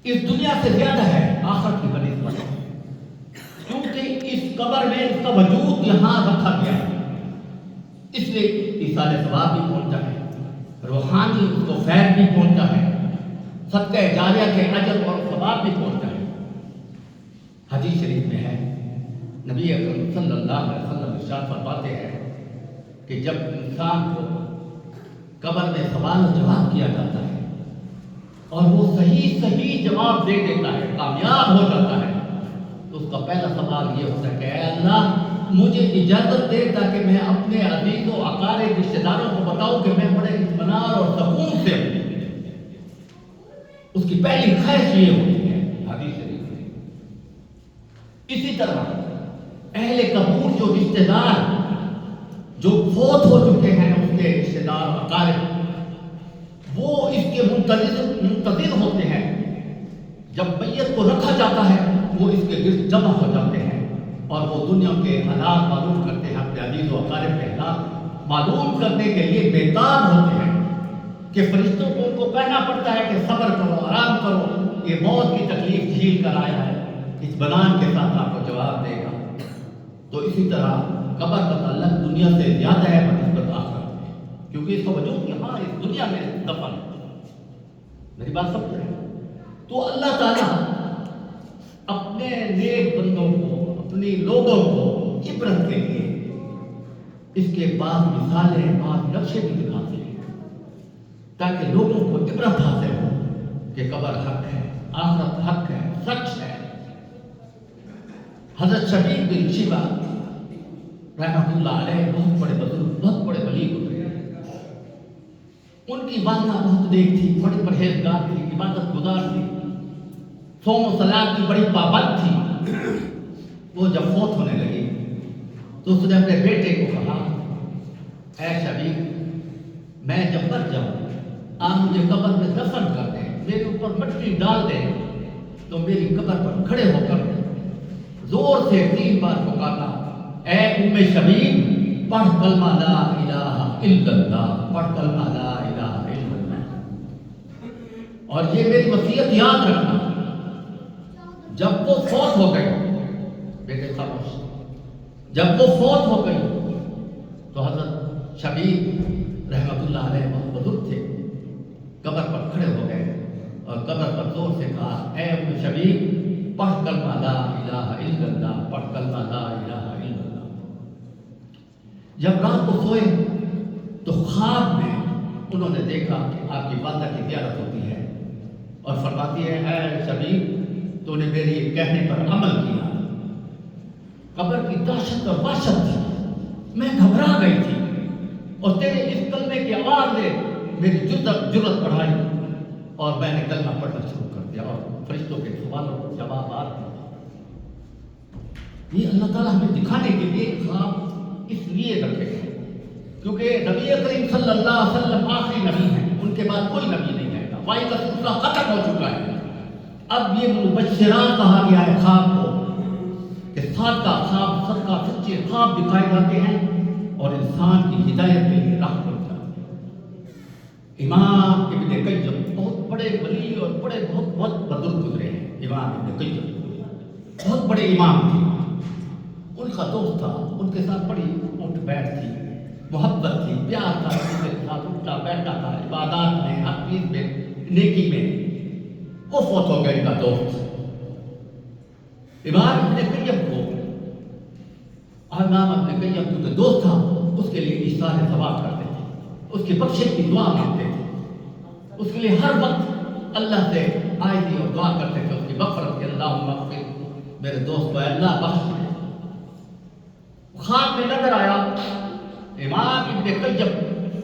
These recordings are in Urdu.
اس دنیا سے زیادہ ہے آخرت کی بنسبت، کیونکہ اس قبر میں اس کا وجود یہاں رکھا گیا ہے، اس لیے ایصال ثواب بھی پہنچتا ہے، روحانی اس کو فیض بھی پہنچتا ہے، صدقہ جاریہ کے اجر اور ثواب بھی پہنچتا ہے۔ حدیث شریف میں ہے، نبی اکرم صلی اللہ علیہ وسلم ارشاد فرماتے ہیں کہ جب انسان کو قبر میں سوال و جواب کیا جاتا ہے اور وہ صحیح جواب دے دیتا ہے، کامیاب ہو جاتا ہے، تو اس کا پہلا سوال یہ ہوتا ہے کہ اے اللہ مجھے اجازت دے تاکہ میں اپنے عزیز و اقارب رشتہ داروں کو بتاؤں کہ میں بڑے اطمینان اور سکون سے ہوں۔ اس کی پہلی خواہش یہ ہوتی ہے حدیث شریف میں۔ اسی طرح اہل قبور جو رشتہ دار جو فوت ہو چکے ہیں، اس کے رشتہ دار اقارب، وہ اس کے منتظر ہوتے ہیں، جب میت کو رکھا جاتا ہے وہ اس کے گرد جمع ہو جاتے ہیں اور وہ دنیا کے حالات معلوم کرتے ہیں، اپنے عزیز و اقارب کے حالات معلوم کرنے کے لیے بےتاب ہوتے ہیں کہ فرشتوں کو ان کو کہنا پڑتا ہے کہ صبر کرو، آرام کرو، یہ موت کی تکلیف جھیل کر آیا ہے، اس بنان کے ساتھ آپ کو جواب دے گا۔ تو اسی طرح قبر کا تعلق دنیا سے زیادہ ہے بنسبت آخرت، کیونکہ اس کا وجود یہاں اس دنیا میں دفن ہے۔ میری بات سمجھ رہے ہیں؟ تو اللہ تعالیٰ اپنے نیک بندوں کو، اپنی لوگوں کو عبرت کے لیے اس کے بعض مثالیں، بعض نقشے بھی دکھاتے ہیں تاکہ لوگوں کو عبرت حاصل ہو کہ قبر حق ہے، آخرت حق ہے، سچ ہے۔ حضرت شبیب بن شیبہ رحمۃ اللہ علیہ بہت بڑے بزرگ، بہت بڑے ولی گزرے۔ ان کی والدہ بہت نیک تھی، بڑی پرہیزگار تھی، عبادت گزار تھی، صوم و صلاۃ کی بڑی پابند تھی۔ وہ جب فوت ہونے لگی تو اس نے اپنے بیٹے کو کہا، اے شبیب میں جب مر جاؤں آپ مجھے قبر میں دفن کر دیں، میرے اوپر مٹی ڈال دیں، تو میری قبر پر کھڑے ہو کر زور سے 3 بار پکارنا، اے ام شبیب پڑھ کلمہ لا الہ الا اللہ، پڑھ کلمہ لا الہ الا اللہ، اور یہ میری وصیت یاد رکھنا۔ جب وہ فوت ہو گئی، بیٹے خاموش، جب وہ فوت ہو گئی تو حضرت شبیب رحمۃ اللہ علیہ بہت بزرگ تھے، قبر پر کھڑے ہو گئے اور قبر پر زور سے کہا، اے ام شبیب پڑھ کلمہ لا الہ الا اللہ، پڑھ کلمہ لا الہ الا اللہ۔ جب رات کو سوئے تو خواب میں انہوں نے دیکھا کہ آپ کی والدہ کی زیارت ہوتی ہے اور فرماتی ہے، اے شبیب تو نے میری کہنے پر عمل کیا۔ قبر کی دہشت اور وحشت تھی، میں گھبرا گئی تھی اور تیرے اس کلمے کی آواز نے میری جرأت بڑھائی اور میں نے کلمہ پڑھنا شروع کر دیا اور فرشتوں کے سوالوں کے جوابات دیے۔ یہ اللہ تعالیٰ ہمیں دکھانے کے لیے خواب اس لیے رکھے گئے کیونکہ نبی کریم صلی اللہ علیہ وسلم آخری نبی ہیں، ان کے بعد کوئی نبی نہیں آئے گا، وحی کا سلسلہ ختم ہو چکا ہے۔ اب یہ مبشرات کہا گیا ہے خواب کو کہ صادقہ خواب، صدقہ سچے خواب دکھائے جاتے ہیں اور انسان کی ہدایت کے لیے راہ کھل جاتی ہے۔ امام ابن قیم بہت بڑے ولی اور بہت بزرگ گزرے ہیں۔ امام ابن قیم بہت بڑے امام تھے، ان کا دوست تھا، ان کے ساتھ بڑی اٹھ بیٹھ تھی، محبت تھی، پیار تھا، ان کے ساتھ اٹھتا بیٹھتا تھا، عبادات میں، ہر چیز میں، نیکی میں۔ وہ فوت ہو گیا ان کا دوست۔ امام ابن قیم کو امام ابن قیم کیونکہ دوست تھا، اس کے لیے ایصال ثواب کرتے تھے، اس کی بخشش کی دعا مانگتے تھے، اس کے لیے ہر وقت اللہ سے آئے اور دعا کرتے تھے، اس کی مغفرت کے، اللہم اغفر میرے دوست کو، اللہ بخش دے۔ خواب میں نظر آیا، امام ابن قیم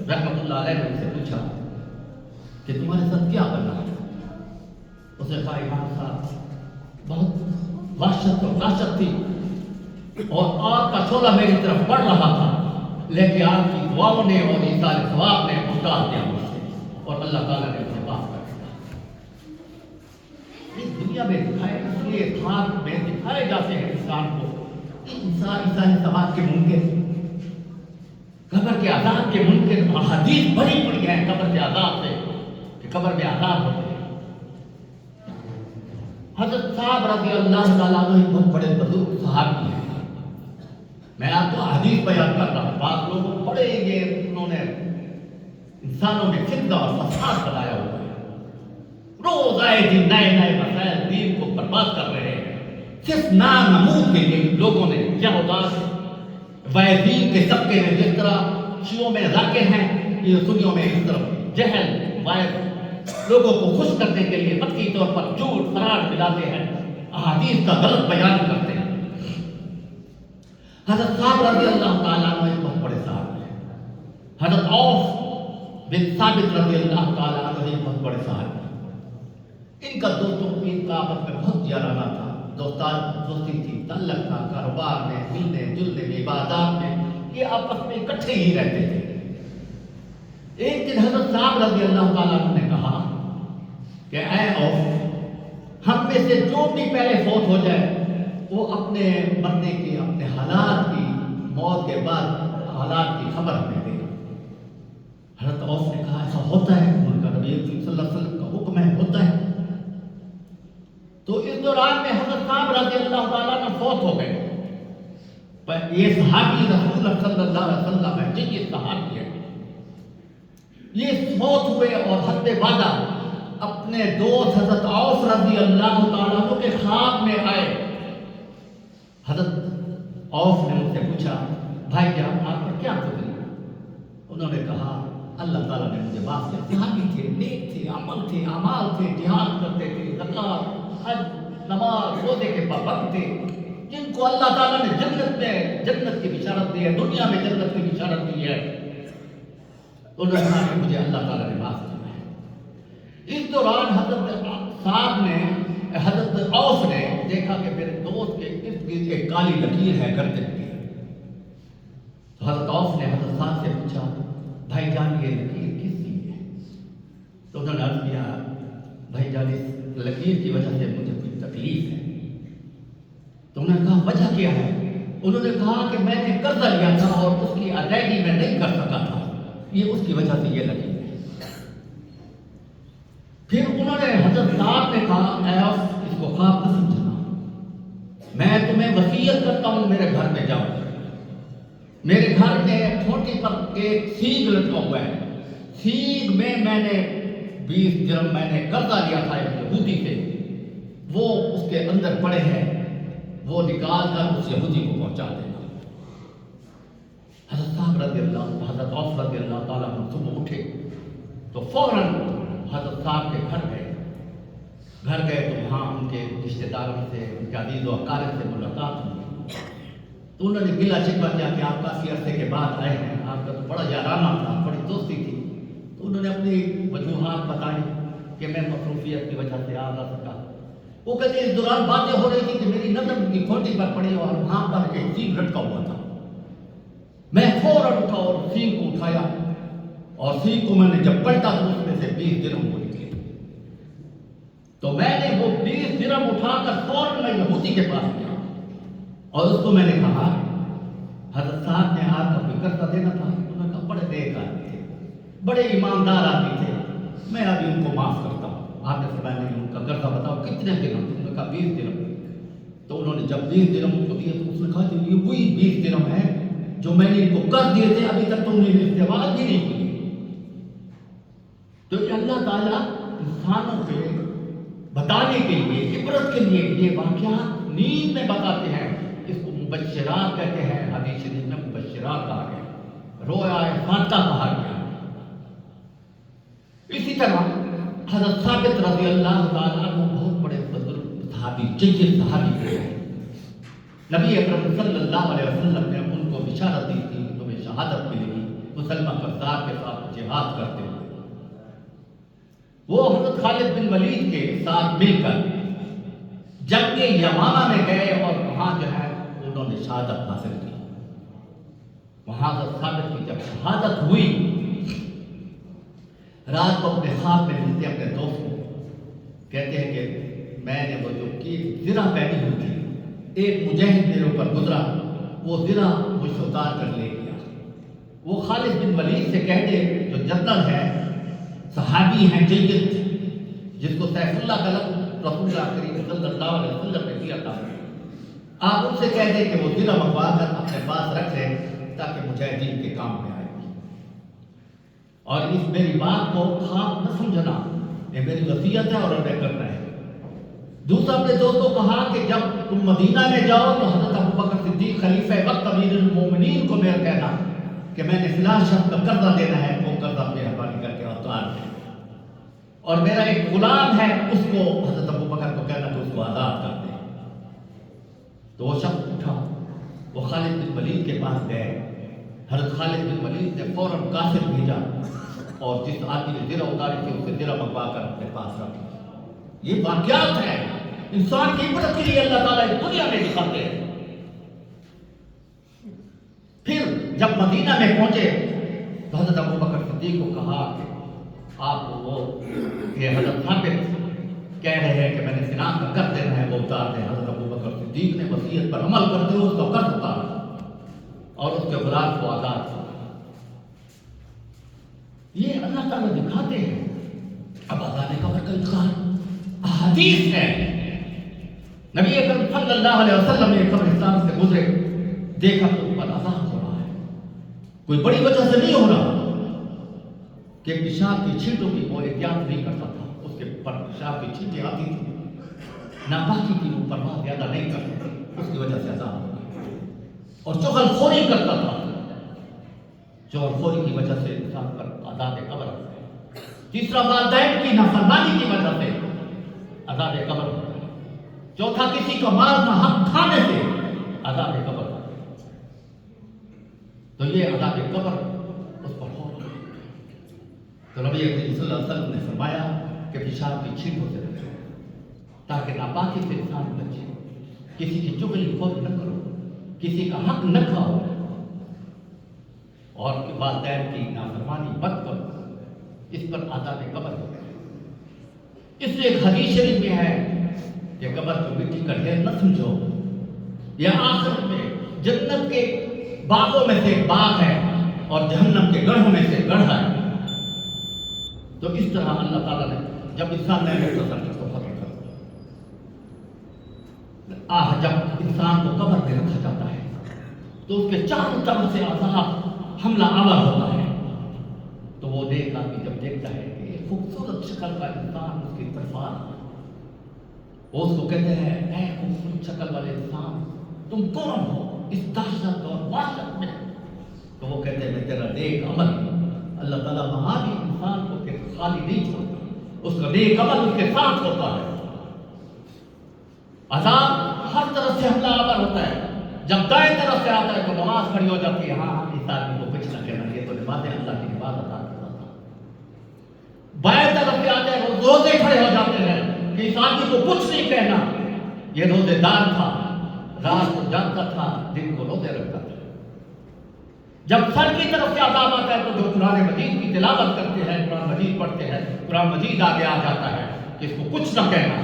رحمۃ اللہ علیہ نے ان سے پوچھا کہ تمہارے ساتھ کیا بنا؟ اس نے کہا، امام صاحب بہت وحشت اور دہشت تھی اور آگ کا شعلہ میری طرف بڑھ رہا تھا، لیکن آپ کی دعاؤں نے اور ایصال ثواب نے اتار دیا مجھ سے اور اللہ تعالیٰ نے اسے معاف کر دیا۔ اس دنیا میں دکھائے، اس لیے خواب میں دکھائے جاتے ہیں انسان کو ایصال ثواب کے منکر، قبر کے عذاب کے منکر۔ احادیث بڑی بڑی ہیں قبر کے عذاب سے کہ قبر میں عذاب ہوتے ہیں۔ حضرت صاحب رضی اللہ تعالیٰ عنہ ایک بہت بڑے بزرگ صحابی ہیں. میں آپ کو حدیث بیان کر رہا ہوں. بعض لوگوں بڑے یہ انہوں نے انسانوں میں فتنہ اور فساد بنایا ہوا ہے. روز آئے دن نئے نئے مسائل دین کو برباد کر رہے ہیں. صرف نام نمود کے لیے لوگوں نے یہوداس وائزین کے طبقے میں جس طرح شیعوں میں ذاکر ہیں، یہ سنیوں میں اس طرف جہل وائز لوگوں کو خوش کرنے کے لیے مطلقی طور پر جھوٹ فراڈ ملاتے ہیں، احادیث کا غلط بیان کرتے ہیں. حضرت صاحب رضی اللہ تعالیٰ عنہ ایک بہت بڑے صاحب ہیں. حضرت عوف بن ثابت رضی اللہ تعالیٰ عنہ ایک بہت بڑے صاحب ہیں. ان کا دوستوں کی آپس میں بہت یارانہ تھا، دوستی تھی، تعلق تھا، کاروبار میں، ملنے جلنے میں، عبادات میں، یہ آپس میں اکٹھے ہی رہتے تھے. ایک دن حضرت صاحب رضی اللہ تعالیٰ عنہ نے کہا کہ اے عوف، ہم میں سے جو بھی پہلے فوت ہو جائے وہ اپنے مرنے کی، اپنے حالات کی، موت کے بعد حالات کی خبر ہمیں دے گا. حضرت عوف نے کہا ایسا ہوتا ہے؟ ان کا نبی صلی اللہ علیہ وسلم کا حکم ہے، ہوتا ہے. تو اس دوران میں حضرت صاحب رضی اللہ تعالیٰ عنہ فوت ہو گئے. پر یہ صحابی رسول اللہ صلی اللہ علیہ وسلم ہے، جی یہ صحابی ہے، یہ فوت ہوئے اور حد وعدہ اپنے دوست حضرت عوف رضی اللہ تعالیٰ عنہ کے خواب میں آئے. حضرت عوف نے ان سے پوچھا بھائی جان آپ پر کیا گزری؟ انہوں نے کہا اللہ تعالیٰ نے مجھے معاف کیا. صحابی تھے، نیک تھے، عمل تھے، اعمال تھے، جہاد کرتے تھے، زکات، حج، نماز، روزے کے پابند تھے، جن کو اللہ تعالیٰ نے جنت میں جنت کی بشارت دی ہے، دنیا میں جنت کی بشارت دی ہے. انہوں نے کہا کہ مجھے اللہ تعالیٰ نے معاف کیا ہے. اس دوران حضرت صاحب نے، حضرت عوف نے دیکھا کہ میرے دوست کے ارد گرد ایک کالی لکیر ہے گردن کی. تو حضرت عوف نے حضرت صاحب سے پوچھا بھائی جان یہ لکیر کس کی ہے؟ تو انہوں نے عرض کیا بھائی جان اس لکیر کی وجہ سے مجھے کچھ تکلیف ہے. تو انہوں نے کہا وجہ کیا ہے؟ انہوں نے کہا کہ میں نے قرضہ لیا تھا اور اس کی ادائیگی میں نہیں کر سکا تھا، یہ اس کی وجہ سے یہ لکیر ہے. پھر انہوں نے حضرت صاحب نے کہا اے عوف اس کو خواب نہ سمجھنا، میں تمہیں وصیت کرتا ہوں میرے گھر میں جاؤ. میرے گھر میں کھوٹی پر ایک سیگ لٹکا ہوا ہے، سیگ میں نے 20 درہم میں نے قرضہ لیا تھا ایک یہودی سے، وہ اس کے اندر پڑے ہیں، وہ نکال کر اس یہودی کو پہنچا دینا. حضرت صاحب رضی اللہ، حضرت عوف رضی اللہ تعالیٰ عنہ صبح اٹھے تو فوراً حضرت صاحب کے گھر گئے تو وہاں ان کے رشتہ داروں سے، ان کے عزیز و اقارب سے ملاقات ہوئی. تو انہوں نے گلا شکوہ کیا کہ آپ کافی عرصے کے بعد آئے ہیں، آپ کا تو بڑا یارانہ تھا، بڑی دوستی تھی. تو انہوں نے اپنی وجوہات بتائی کہ میں مصروفیت کی وجہ سے آ نہ سکا. وہ کہتے اس دوران باتیں ہو رہی تھی کہ میری نظر ان کی کھوٹی پر پڑی اور وہاں پر ایک سینگ لٹکا ہوا تھا. میں فوراً اٹھا اور سینگ کو اٹھایا اور سینگ کو میں نے جب پلٹا تو اس میں سے 20 درہم کو نکلے. تو میں نے وہ 20 درہم اٹھا کر فوراً میں یہودی کے پاس گیا اور اس کو میں نے کہا حضرت صاحب نے آپ کا کوئی قرضہ دینا تھا؟ انہوں نے کہا بڑے نیک آدمی تھے، بڑے ایماندار آدمی تھے، میں ابھی ان کو معاف کرتا ہوں. آپ نے فرمایا نہیں ان کا قرضہ بتاؤ کتنے درہم؟ انہوں نے کہا 20 درہم. تو انہوں نے جب 20 درہم ان کو دیے تو اس نے کہا کہ یہ وہی 20 درہم ہے جو میں نے ان کو قرض دیے تھے، ابھی تک تم نے استعمال بھی نہیں کی. تو اللہ تعالیٰ انسانوں کے بتانے کے لیے، عبرت کے لیے یہ واقعات نیند میں بتاتے ہیں. اس کو مبشرات کہتے ہیں، حدیث شریف میں مبشرات کہا گیا، رویا فاتحہ کہا گیا. اسی طرح حضرت ثابت رضی اللہ تعالیٰ عنہ بہت بڑے بزرگ صحابی، جلیل صحابی تھے. نبی اکرم صلی اللہ علیہ وسلم نے ان کو بشارت دی تھی تمہیں شہادت ملے گی مسلمان کردار کے ساتھ جہاد کرتے ہوئے. وہ حضرت خالد بن ولید کے ساتھ مل کر جنگ یمامہ میں گئے اور وہاں جو ہے انہوں نے شہادت حاصل کی. وہاں حضرت ثابت کی جب شہادت ہوئی، رات کو اپنے خواب میں ملتے اپنے دوست کو کہتے ہیں کہ میں نے وہ جو کی زرہ پہنی ہوئی تھی، ایک مجاہد میرے اوپر گزرا، وہ زرہ مجھ سے اتار کر لے گیا. وہ خالد بن ولید سے کہہ دے جو جنرل ہے، صحابی ہیں جید، جس کو سیف اللہ کا لقب رسول اللہ کریم صلی اللہ علیہ وسلم نے دیا تھا، آپ ان سے کہہ دیں کہ وہ زرہ منگوا کر اپنے پاس رکھ لیں تاکہ مجاہدین کے کام میں آئے۔ اور اس میری بات کو خواب نہ سمجھنا، یہ میری وصیت ہے اور ہمیں کرنا ہے۔ دوسرا اپنے دوستوں کو کہا کہ جب تم مدینہ میں جاؤ تو حضرت ابوبکر صدیق خلیفہ وقت امیر المومنین کو میرا کہنا کہ میں نے فلاں شخص کا قرضہ دینا ہے، وہ قرضہ مہربانی کر کے اتار دیں، اور میرا ایک غلام ہے اس کو حضرت ابوبکر کو کہنا کہ اس کو آزاد کر دیں۔ تو وہ شخص اٹھا، وہ خالد بن ولید کے پاس گئے۔ حضرت خالد بن ولید نے فوراً قاصد بھیجا اور جس آدمی نے زرہ اتاری تھی اسے زرہ منگوا کر اپنے پاس رکھ لیا۔ یہ واقعات ہے انسان کی عبرت کے لیے اللہ تعالیٰ اس دنیا میں دکھاتے ہیں۔ پھر جب مدینہ میں پہنچے تو حضرت ابوبکر صدیق کو کہا کہ آپ کو وہ یہ حضرت ثابت کہہ رہے ہیں کہ میں نے زنا کا قرض دینا ہے، وہ اتار دیں۔ حضرت ابوبکر صدیق نے وصیت پر عمل کرتے ہوئے اس کا قرض اتارا اور اس کے غلام کو آزاد کیا۔ یہ اللہ تعالیٰ دکھاتے ہیں۔ اب آزاد قبر کا انکار حدیث ہے، نبی اکرم صلی اللہ علیہ وسلم نے قبرستان سے گزرے، دیکھا تو اوپر عذاب ہو رہا ہے، کوئی بڑی وجہ سے نہیں ہو رہا کہ پیشاب کی چھینٹوں کی وہ احتیاط نہیں کرتا تھا، اس کے پر پیشاب کی چھینٹیں آتی تھی، ناپاکی کی وہ پرواہ زیادہ نہیں کرتا تھا، اس کی وجہ سے عذاب ہو رہا ہے۔ اور چغل خوری کرتا تھا، چغل خوری کی وجہ سے انسان پر عذاب قبر ہوتا ہے۔ تیسرا والدین کی نافرمانی کی وجہ سے عذاب قبر ہوتا ہے۔ چوتھا کسی کا مال نہ حق کھانے سے عذاب قبر ہوتا ہے۔ تو یہ عذاب قبر اس پر ہوتا ہے۔ تو نبی کریم صلی اللہ علیہ وسلم نے فرمایا کہ پیشاب کی چھینٹوں سے بچو تاکہ ناپاکی سے انسان بچے، کسی کی چغلی خوری نہ کرو، کسی کا حق نہ کھاؤ، اور والدین کی نافرمانی مت کرو، اس پر عذاب قبر ہوتا ہے۔ اس لیے ایک حدیث شریف میں ہے کہ قبر کو مٹی کا ڈھیر نہ سمجھو، یہ آخرت میں جنت کے باغوں میں سے ایک باغ ہے اور جہنم کے گڑھوں میں سے گڑھا ہے۔ تو اس طرح اللہ تعالیٰ نے جب انسان نے تو ختم کر جب انسان کو قبر میں رکھا جاتا ہے تو اس کے چاروں طرف سے عذاب حملہ آور ہوتا ہے، تو وہ دیکھ آدمی جب دیکھتا ہے کہ ایک خوبصورت شکل کا انسان اس کی طرف آ رہا ہے، وہ اس کو کہتے ہیں اے خوبصورت شکل والے انسان تم کون ہو اس دہشت اور وحشت میں؟ تو وہ کہتے ہیں میں تیرا نیک عمل۔ اللہ تعالیٰ وہاں بھی انسان کو خالی نہیں چھوڑتا، اس کا نیک عمل اس کے ساتھ ہوتا ہے۔ عذاب ہر طرف سے حملہ آور ہوتا ہے، جب دائیں طرف سے آتا ہے تو نماز کھڑی ہو جاتی ہے، ہاں اس آدمی کو کچھ نہ کہنا، یہ تو نمازیں اللہ کی نماز ادا کرتا تھا۔ بائیں طرف سے آتا ہے تو روزے کھڑے ہو جاتے ہیں کہ اس آدمی کو کچھ نہیں کہنا، یہ روزے دار تھا، رات کو جاگتا تھا، دن کو روزے رکھتا تھا۔ جب سر کی طرف سے عذاب آتا ہے تو جو قرآن مجید کی تلاوت کرتے ہیں، قرآن مجید پڑھتے ہیں، قرآن مجید آگے آ جاتا ہے کہ اس کو کچھ نہ کہنا،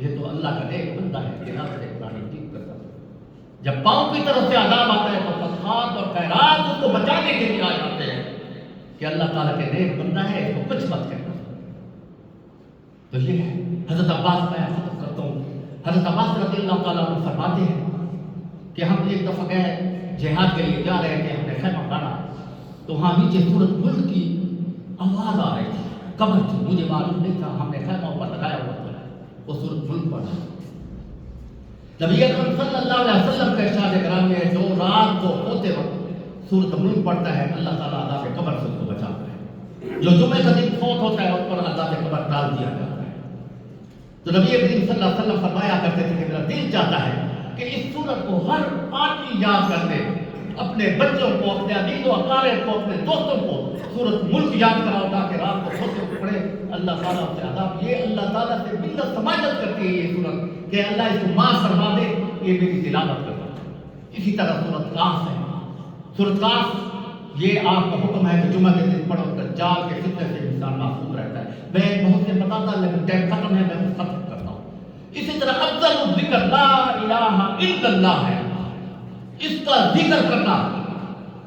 یہ تو اللہ کا نیک بندہ ہے، تلاوت قرآن مجید کرتا ہے۔ جب پاؤں کی طرف سے عذاب آتا ہے تو صدقات اور خیرات اس کو بچانے کے لیے آ جاتے ہیں کہ اللہ تعالیٰ کے نیک بندہ ہے، اس کو کچھ مت کہنا۔ تو یہ ہے حضرت عباس، میں ختم کرتا ہوں، حضرت عباس رضی اللہ تعالیٰ عنہ فرماتے ہیں کہ ہم ایک دفعہ گئے جہاد کے لیے، جا رہے تھے، ہم نے خیمہ ڈالا تو وہاں نیچے سورۃ ملک کی آواز آ رہی تھی، قبر تھی، مجھے معلوم نہیں تھا، ہم نے خیمہ اوپر لگایا ہوا تھا، وہ سورۃ ملک پڑھا۔ نبی اکرم صلی اللہ علیہ وسلم کا ارشاد گرامی ہے جو رات کو ہوتے وقت سورۃ ملک پڑھتا ہے اللہ تعالیٰ عذاب قبر سے اس کو بچاتا ہے، جو جمعے کا دن فوت ہوتا ہے اس پر عذاب قبر ڈال دیا جاتا ہے۔ تو نبی کریم صلی اللہ علیہ وسلم فرمایا کرتے تھے کہ میرا دل چاہتا ہے کہ اس سورت کو ہر آدمی یاد کر لے، اپنے بچوں کو، اپنے عزیز و اقارب کو، اپنے دوستوں کو سورت ملک یاد کراؤ تاکہ رات کو سوتے ہوئے پڑھے، اللہ تعالیٰ سے عذاب، یہ اللہ تعالیٰ سے منت سماجت کرتی ہے یہ سورت کہ اللہ اس کو معاف فرما دے، یہ میری تلاوت کرتا ہے۔ اسی طرح سورت کاف ہے، سورت کاف یہ آپ کا حکم ہے کہ جمعہ کے دن پڑھو، دجال کے فتنے سے انسان محفوظ رہتا ہے۔ میں بہت سے بتاتا لیکن ٹائم ختم ہے، میں ختم کرتا ہوں۔ اسی طرح افضل الذکر لا الہ الا اللہ ہے، اس کا ذکر کرنا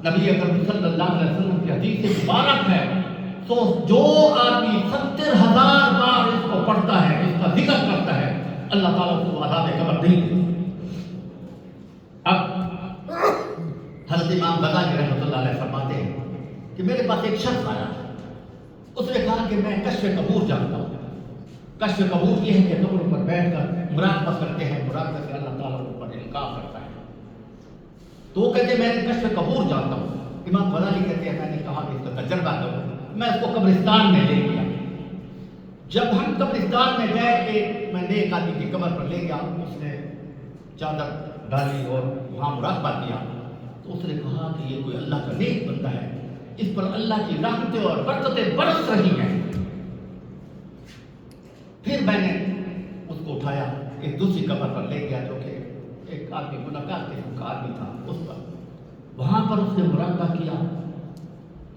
نبی اکرم صلی اللہ علیہ وسلم کی حدیث مبارک ہے۔ تو جو آدمی 70,000 بار اس کو پڑھتا ہے، اس کا ذکر کرتا ہے، جواب نہیں دیتے. اب حضرت امام غزالی رحمۃ اللہ علیہ فرماتے ہیں کہ میرے پاس ایک شخص آیا، اس نے کہا کہ میں کشف قبور جانتا ہوں. کشف قبور یہ ہے کہ قبر پر بیٹھ کر مراقبہ کرتے ہیں، مراقبہ سے اللہ تعالیٰ ان پر انعام کرتا ہے. تو وہ کہتے ہیں میں نے کشف قبور جانتا ہوں. امام غزالی کہتے ہیں میں نے کہا کہ اس کا تجربہ کروں. میں اس کو قبرستان میں لے گیا. جب ہم قبرستان میں گئے، میں نے ایک آدمی کی قبر پر لے گیا، اس نے چادر ڈالی اور وہاں مراقبہ کیا. تو اس نے کہا کہ یہ کوئی اللہ کا نیک بندہ ہے، اس پر اللہ کی رحمتیں اور برکتیں برس رہی ہیں. پھر میں نے اس کو اٹھایا، ایک دوسری قبر پر لے گیا جو کہ ایک آدمی گنہگار قسم کا آدمی تھا، اس پر وہاں پر اس نے مراقبہ کیا.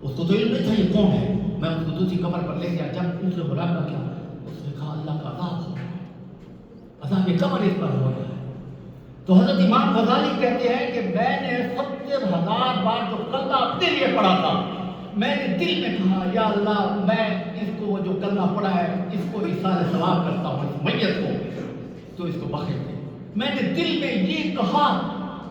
اس کو تو علم نہیں تھا یہ کون ہے. میں اس کو دوسری قبر پر لے گیا. جب اس نے مراقبہ کیا، اس نے کہا اللہ کا عذاب ہو رہا ہے، عذاب قبر اس پر ہو رہا ہے. تو حضرت امام غزالی کہتے ہیں کہ میں نے 70,000 بار جو کلمہ اپنے لیے پڑھا تھا، میں نے دل میں کہا یا اللہ میں اس کو جو کلمہ پڑھا ہے اس کو ایصال ثواب کرتا ہوں اس میت کو، تو اس کو بخش دے. میں نے دل میں یہ کہا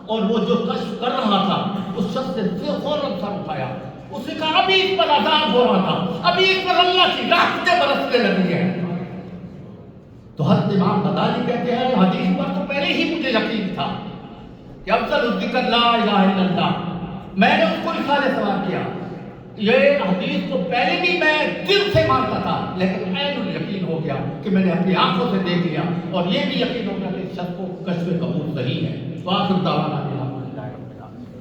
اور وہ جو کشف کر رہا تھا اس شخص سے فوراً سر اٹھایا. اس نے کہا ابھی اس پر عذاب ہو رہا تھا، ابھی اس پر اللہ کی رحمتیں برسنے لگی ہیں. تو حضرت امام غزالی کہتے ہیں حدیث پر تو پہلے ہی مجھے یقین تھا کہ افضل الذکر لا الہ الا اللہ. میں نے اس کو ایصال ثواب کیا. یہ حدیث کو پہلے بھی میں دل سے مانتا تھا، لیکن عین الیقین ہو گیا کہ میں نے اپنی آنکھوں سے دیکھ لیا اور یہ بھی یقین ہو گیا کہ اس شخص کو کشف قبول صحیح ہے. تو آخر دعوانا الحمدللہ رب العالمین.